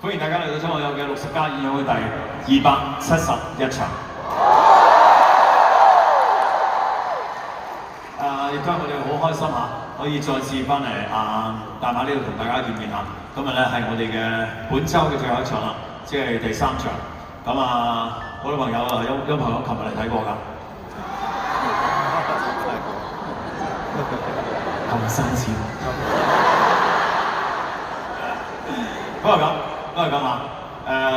歡迎大家嚟到張學友嘅60+演唱會第271場。亦都係我哋好開心嚇，可以再次翻嚟大馬呢度同大家見面嚇。今日咧係我哋嘅本週嘅最後一場啦，即係第3場。咁好多朋友有朋友琴日嚟睇過㗎。咁新鮮。不過咁啊。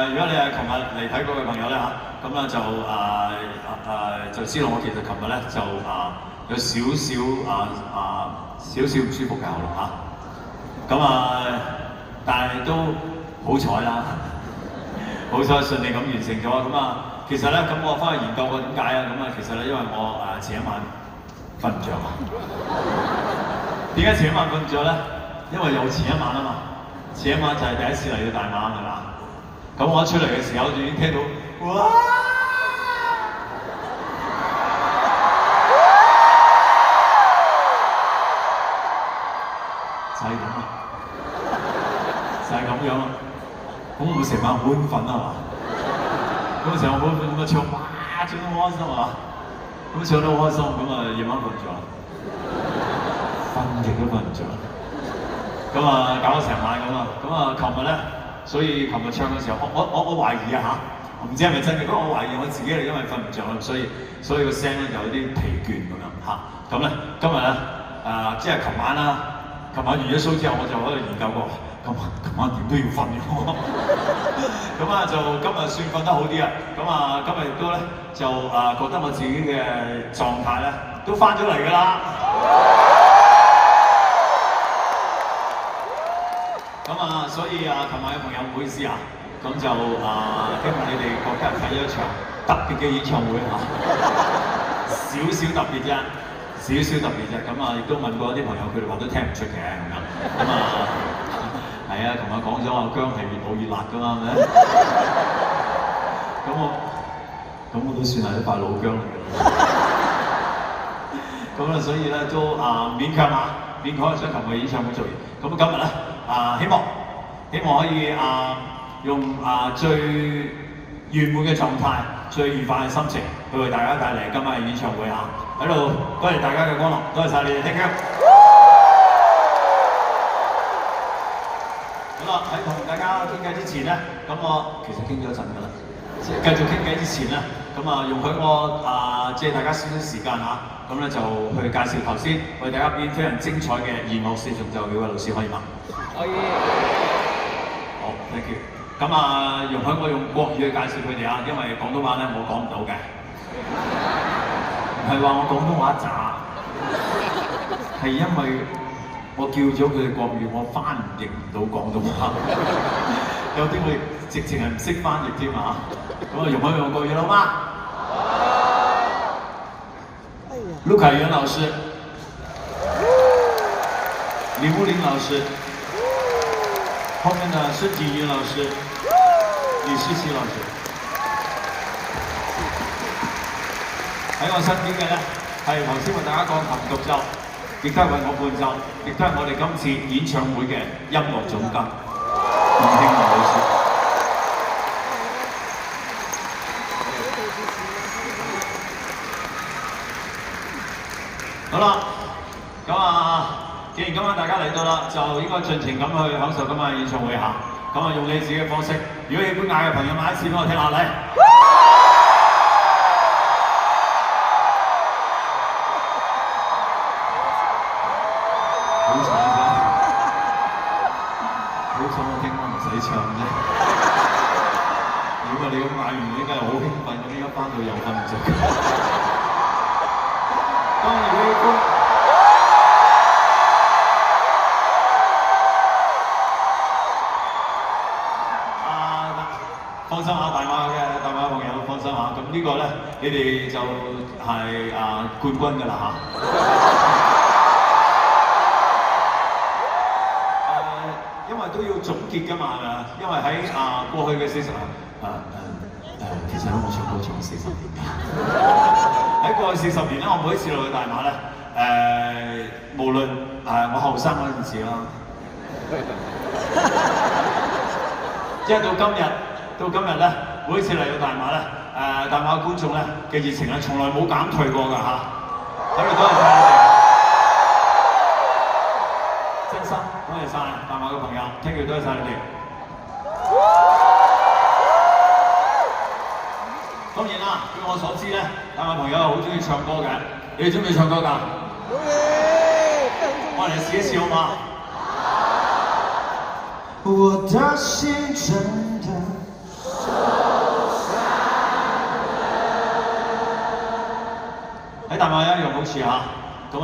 如果你係琴日嚟睇過嘅朋友咧嚇，咁咧就知道我其實琴日咧就有少少唔舒服嘅喉嚨嚇。但係都好彩啦，好彩順利咁完成咗。其實咧我翻去研究過點解啊。其實咧因為我前一晚瞓唔着啊。點解前一晚瞓唔着咧？因為有前一晚啊嘛。前一晚就係第一次嚟到大馬係嘛？咁我一出嚟嘅時候就已經聽到哇！就係咁啊，就係咁樣啊。咁我成晚好興奮啊嘛。咁成晚好興奮咁唱，哇！唱得好開心啊。咁唱得好開心，夜晚瞓唔着，瞓極都瞓唔着。搞咗成晚咁啊。琴日咧。所以琴日唱嘅時候，我懷疑啊嚇，唔知係咪真嘅，不過我懷疑我自己係因為瞓唔着啦，所以個聲咧就有啲疲倦咁樣嚇。咁咧今日咧即係琴晚啦，琴晚完咗 show 之後，我就喺度研究過，琴晚點都要瞓嘅。就今日算瞓得好啲啊。今日亦都咧就覺得我自己嘅狀態咧都翻咗嚟㗎啦。所以琴晚嘅朋友唔好意思啊，希望你哋覺得睇咗一場特別嘅演唱會嚇，少特別啫，亦都問過啲朋友，佢哋話都聽唔出嘅咁樣。係啊，同我講咗話姜係越老越辣㗎嘛，係咪？我都算係一塊老姜嚟嘅。所以咧都勉強將琴日演唱會做完。今日咧希望可以用最圓滿嘅狀態、最愉快嘅心情去為大家帶嚟今晚嘅演唱會嚇。喺度多謝大家嘅光臨，多謝晒你哋，thank you。好啦，喺同大家傾偈之前咧，我其實傾咗一陣㗎啦。繼續傾偈之前咧，容許我借大家少少時間嚇，就去介紹頭先為大家表演非常精彩嘅弦樂四重奏嘅位老師，可以嗎？可以。好 ，thank you。容許我用國語去介紹佢哋啊，因為廣東話咧我講唔到嘅。唔係話我廣東話渣，係因為我叫咗佢哋國語，我翻譯唔到廣東話。有啲我直情係唔識翻譯添啊！容許我用國語啦嗎？陸凱源老師、李木林老師，後面呢是景雲老師、李世奇老師。喺我身邊嘅咧係頭先為大家講琴獨奏，亦都係為我伴奏，亦都係我哋今次演唱會嘅音樂總監吳興文老師。好啦，既然今晚大家嚟到啦，就應該盡情咁去享受今晚嘅演唱會嚇。用你自己嘅方式，如果喜歡嗌嘅朋友，嗌一次俾我聽下嚟。好彩啫，好彩我聽晚唔使唱啫。如果你咁嗌完，應該係好興奮咁，依家翻到又瞓唔着。當然會放心下，大馬朋友放心下。呢個咧，你哋就係冠軍㗎啦嚇。因為都要總結㗎嘛，係咪啊？因為喺過去嘅40年，其實我唱歌唱咗40年㗎。喺過去40年咧，我每一次落去大馬咧，無論我後生嗰陣時啦，即係到今日咧，每一次嚟到大馬咧，大馬觀眾咧嘅熱情咧，從來冇減退過㗎嚇。喺度多謝晒你哋，真心多謝晒大馬嘅朋友，聽住多謝晒你哋。當然啦，據我所知咧，大馬朋友係好中意唱歌嘅，你哋中唔中意唱歌㗎？我嚟試一試好嗎？我的心真的受傷喺大馬一樣好似嚇，咁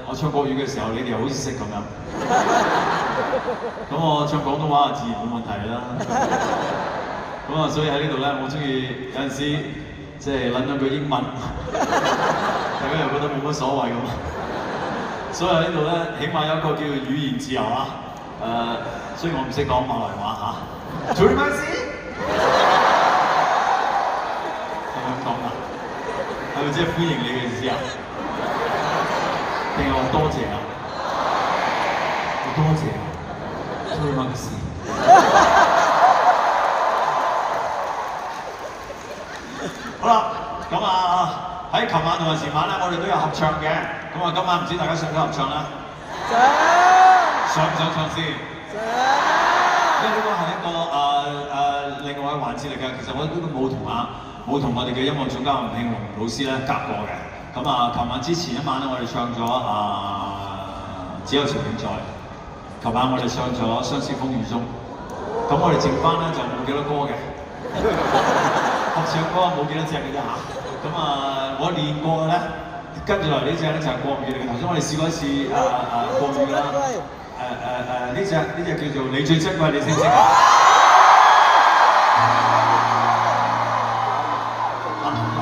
我唱國語嘅時候，你哋又好似識咁樣。咁我唱廣東話自然冇問題啦。咁所以喺呢度咧，我中意有陣時即係撚兩句英文，大家又覺得冇乜所謂咁。所以喺呢度咧，起碼有一個叫做語言自由啊。雖然我唔識講馬來話嚇，做啲咩事？係咪咁講啊？係咪即係歡迎你嘅意思啊？定係話多謝啊？多謝啊！做啲咩事？好啦，咁喺琴晚同埋前晚咧，我哋都有合唱嘅。咁今晚唔知大家想唔想合唱啦？想唔想唱先？因為呢個係一個另外嘅環節嚟嘅。其實我呢個冇同我哋嘅音樂總監吳慶龍老師咧夾過嘅。咁琴晚之前一晚咧，我哋唱咗只有情景在。琴晚我哋唱咗相思風雨中。咁我哋剩翻咧就冇幾多歌嘅。合唱歌冇幾多隻嘅啫嚇。咁我練過嘅咧，跟住落嚟呢隻咧就係國語嚟嘅。頭先我哋試過一次國語啦。呢隻叫做你最珍貴，你識唔識啊？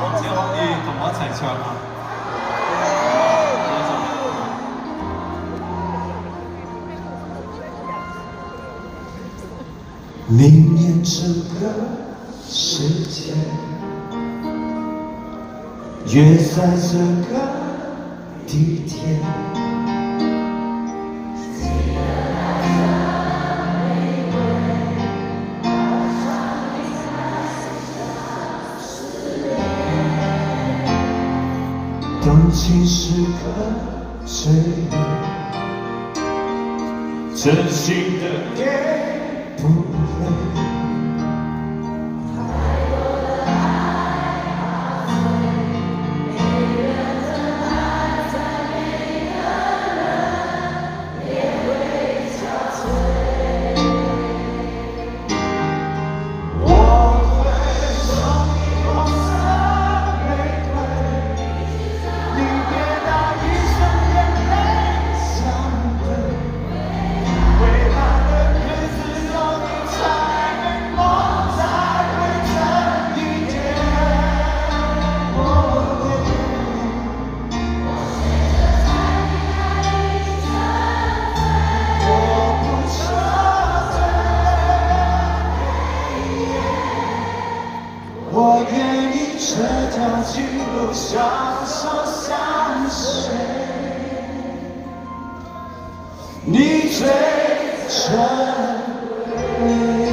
我只可以同我一齊唱啊！明年这个世界，约在这个地点。动情时刻最美，真心的给不回。太多的爱耗费，每人的爱在每个人也会憔悴。我会送你红色玫瑰。你别拿一生眼泪相对，未来的日子有你才美，梦才会真一点。我随着彩虹海里沉醉，我不撤退。我愿意这条情路相守相随，你最珍贵。